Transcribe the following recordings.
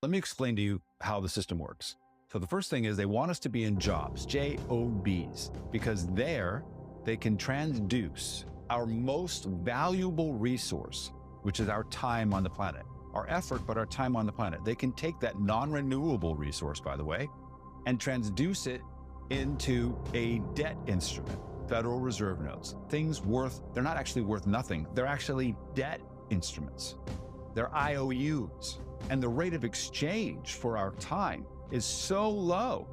Let me explain to you how the system works. So the first thing is they want us to be in jobs, J-O-Bs, because there they can transduce our most valuable resource, which is our time on the planet, our effort, but our time on the planet. They can take that non-renewable resource, by the way, and transduce it into a debt instrument, Federal Reserve notes, things they're not actually worth nothing. They're actually debt instruments. They're IOUs. And the rate of exchange for our time is so low,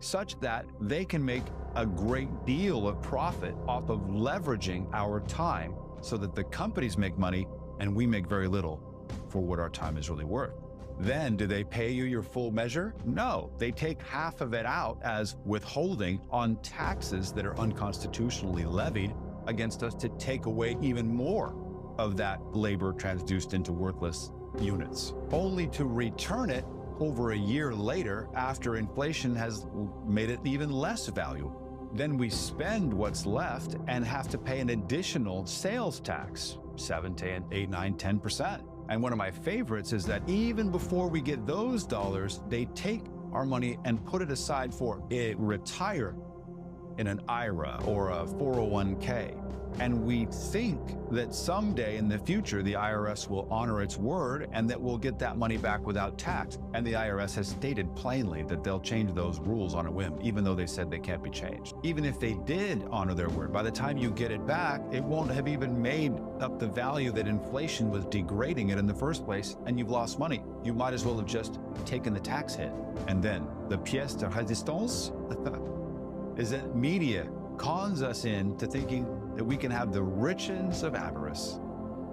such that they can make a great deal of profit off of leveraging our time so that the companies make money and we make very little for what our time is really worth. Then do they pay you your full measure? No, they take half of it out as withholding on taxes that are unconstitutionally levied against us to take away even more of that labor transduced into worthless units, only to return it over a year later after inflation has made it even less valuable. Then we spend what's left and have to pay an additional sales tax, 7 to 8, 9, 10%. And one of my favorites is that even before we get those dollars, they take our money and put it aside for a retire in an IRA or a 401k. And we think that someday in the future, the IRS will honor its word and that we'll get that money back without tax. And the IRS has stated plainly that they'll change those rules on a whim, even though they said they can't be changed. Even if they did honor their word, by the time you get it back, it won't have even made up the value that inflation was degrading it in the first place, and you've lost money. You might as well have just taken the tax hit. And then the pièce de résistance is that media cons us into thinking that we can have the riches of avarice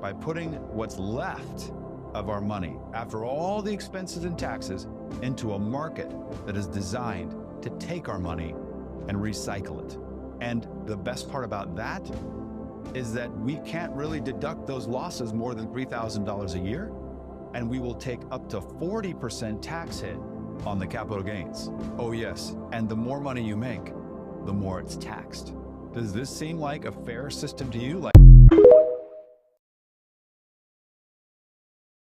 by putting what's left of our money after all the expenses and taxes into a market that is designed to take our money and recycle it. And the best part about that is that we can't really deduct those losses more than $3,000 a year, and we will take up to 40% tax hit on the capital gains. Oh yes, and the more money you make, the more it's taxed. Does this seem like a fair system to you?